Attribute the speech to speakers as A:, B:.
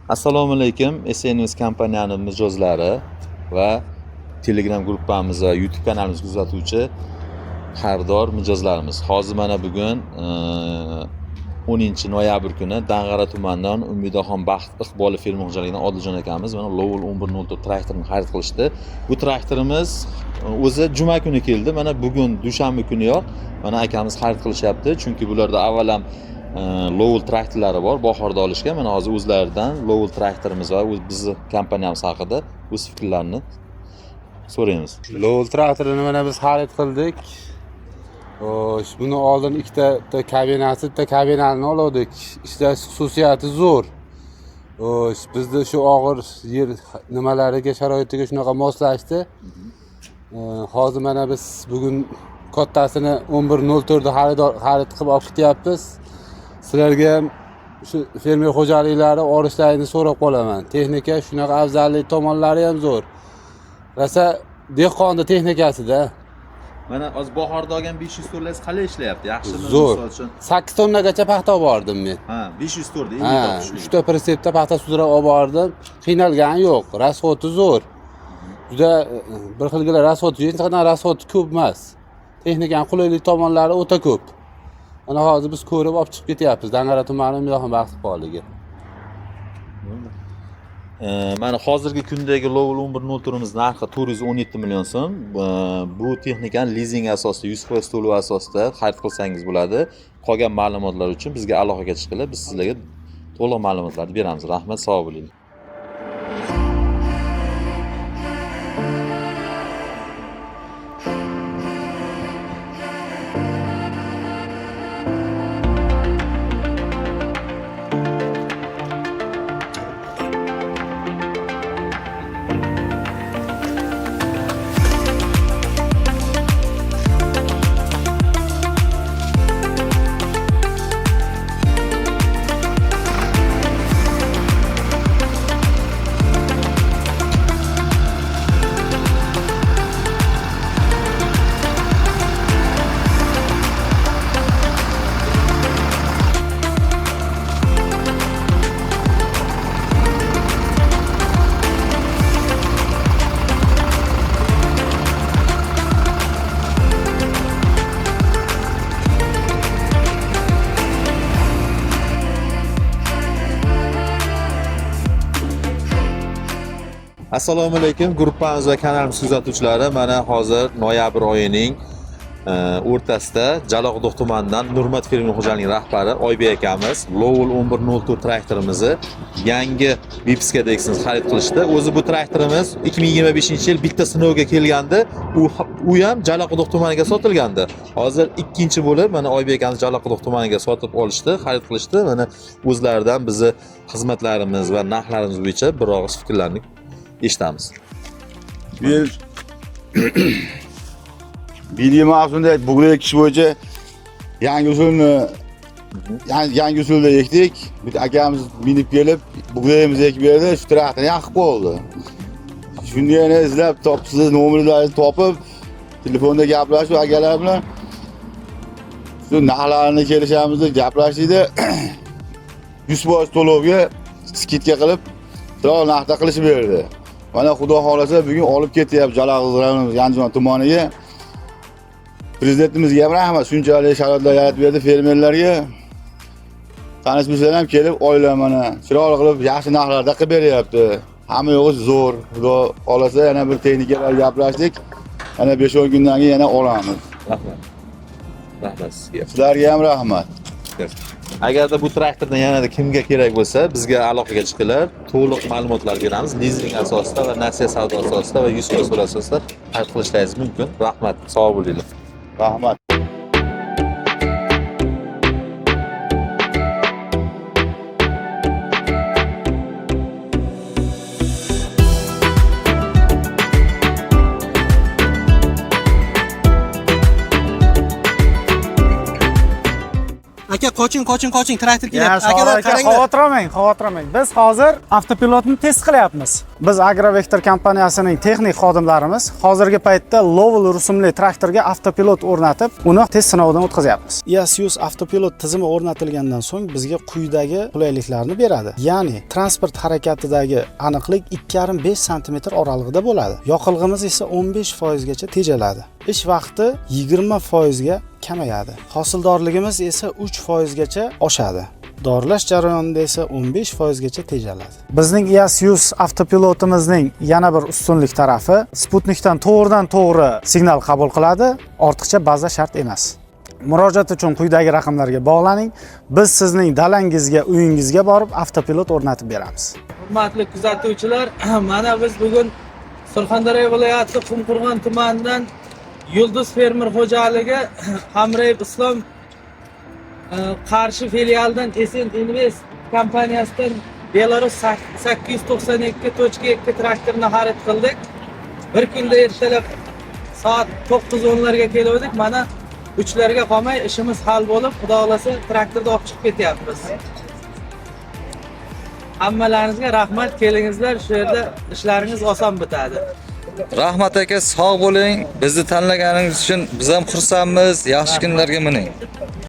A: Assalomu alaykum, SNS kompaniyamiz mijozlari va Telegram gruppamiz va YouTube kanalimiz kuzatuvchi xaridor mijozlarimiz. Hozir mana bugun 10-noyabr kuni Dang'ara tumanidan Umidaxon Baxt Iqboli fermer xo'jaligidan Odiljon akamiz mana Lowell 1104 traktorini xarid qilishdi. Bu traktorimiz o'zi juma kuni keldi. Mana bugun dushanba kuniyoq mana akamiz xarid qilishyapti, chunki bularda avvalam Lowell traktorlari bor, bahorda olishgan. Mana hozir o'zlaridan Lowell traktorimiz va bizni kompaniyamiz haqida o'z fikrlarini so'raymiz.
B: Lowell traktorini mana biz xarid qildik. Buni oldin ikkita kabinasi, bitta kabinani oldik. Ishlash xususiyati zo'r. Bizda shu og'ir yer nimalariga, sharoitiga shunaqa moslashdi. Hozir mana biz bugun kattasini 1104 da xarid qilib olib ketyapmiz. Sizlarga ham shu fermer xo'jaliklari olishlarini so'rab qolaman. Texnika shunaqa afzallik tomonlari ham zo'r. Rasa dehqonni texnikasida.
A: Mana hozir bahorda olgan 500 tonlangiz qalay ishlayapti? Yaxshimi?
B: Zo'r. 8 tonnagacha paxta olib bordim men.
A: Ha, 500 tonda
B: Ha, 3ta pritsepda paxta sudrab olib bordim. Qiynalgani yo'q. Rasxoti zo'r. Juda bir xilgina rasxoti, hech qanday rasxoti ko'p emas. Texnikaning qulaylik tomonlari o'ta ko'p. Mana hozir biz ko'rib olib chiqib ketyapmiz Dang'ara tumani Umidaxon Baxt Iqboliga.
A: Mana hozirgi kundagi Lowell 1104 imiz narxi 417 million so'm. Bu texnikani lizing asosida 100% to'lov asosida xarid qilsangiz bo'ladi. Qolgan ma'lumotlar uchun bizga aloqaga chiqinglar. Biz sizlarga to'liq ma'lumotlarni beramiz. Rahmat, sog' bo'ling. Assalomu alaykum, gruppamiz va kanalimiz kuzatuvchilari. Mana hozir noyabr oyining o'rtasida Jaloqdoq tumanidan Nurmat fermer xo'jaligining rahbari Oybek akamiz Lowell 1104 traktorimizni yangi Vipska deksini xarid qilishdi. O'zi bu traktorimiz 2025-yil bitta sinovga kelgandi. U ham Jaloqdoq tumaniga sotilgandi. Hozir ikkinchi bo'lib mana Oybek akamiz Jaloqdoq tumaniga sotib olishdi, xarid qilishdi. Mana o'zlaridan bizni xizmatlarimiz va narxlarimiz bo'yicha bir og'iz fikrlarni eshitamiz.
C: Bildiğim mavsumda bugün ekiş bo'yicha yangi usulda ekdik. Bir akamiz minib kelib, bug'doyimizni ekib berdi. Shu traktorni yaxshi bo'ldi. Shunda yana izlab topsiz nomerlarini topib, telefonda gaplashib akalar bilan shu narxlarni kelishamizni gaplashdik. 100% to'lovga skidka qilib, to'g'ri narxda qilishib berdi. Mana xudo xolasa bugun olib ketyapti Jaloqdoq Andijon tumaniga. Prezidentimizga ham rahmat, shunchalik sharoitlar yaratib berdi fermerlarga. Tanish bizlar ham kelib oylar mana chiroyli qilib yaxshi narxlarda qilib beryapti. Hamma yo'g'i zo'r. Xudo xolasa yana bir texnikalar gaplashdik. Yana 5-10 kundan keyin yana olamiz.
A: Rahmat. Rahmat sizga.
C: Sizlarga ham rahmat.
A: Agarda bu traktordan yanada kimga kerak bo'lsa, bizga aloqaga chiqinglar. To'liq ma'lumotlar beramiz. Lizing asosida va nasiya savdo asosida va 100% asosida xarid qilishlaringiz mumkin. Rahmat, sog' bo'linglar.
C: Rahmat.
D: Aka Qoching, traktor
E: Ya,
D: kelyapti.
E: Sog'or
D: Akalar,
E: aka,
D: qaranglar.
E: xavotirlamang. Biz hozir avtopilotni test qilyapmiz. Biz Agrovektor kompaniyasining texnik xodimlarimiz hozirgi paytda Lowell rusumli traktorga avtopilot o'rnatib, uni test sinovidan o'tkazayapmiz. EasyUse avtopilot tizimi o'rnatilgandan so'ng bizga quyidagi qulayliklarni beradi. Ya'ni transport harakatidagi aniqlik 2,5 sm oralig'ida bo'ladi. Yoqilg'imiz esa 15% gacha tejaladi. Ish vaqti 20% ga kamayadi. Hosildorligimiz esa 3% gacha oshadi. Dorlash jarayonida esa 15% gacha tejaladi. Bizning EasyUse avtopilotimizning yana bir ustunlik tarafi Sputnikdan to'g'ridan-to'g'ri signal qabul qiladi, ortiqcha baza shart emas. Murojaat uchun quyidagi raqamlarga bog'laning. Biz sizning dalangizga, uyingizga borib avtopilot o'rnatib beramiz.
F: Hurmatli kuzatuvchilar, mana biz bugun Surxondaryo viloyati Qumqo'rg'on tumanidan Yulduz fermer xo'jaligi Hamrayev Islom Qarshi filialidan Esen Invest kompaniyasidan Belarus 892.2 traktorni xarid qildik. Bir kunda ertalab soat 9:10larga keldik. Mana 3larga qolmay ishimiz hal bo'lib, xudo xolasa traktorni olib chiqib ketyapmiz. Hammalaringizga rahmat, kelingizlar, shu yerda ishlaringiz oson bitadi.
G: Rahmat aka, sog' bo'ling. Bizni tanlaganingiz uchun biz ham xursandmiz. Yaxshi kunlarga mining.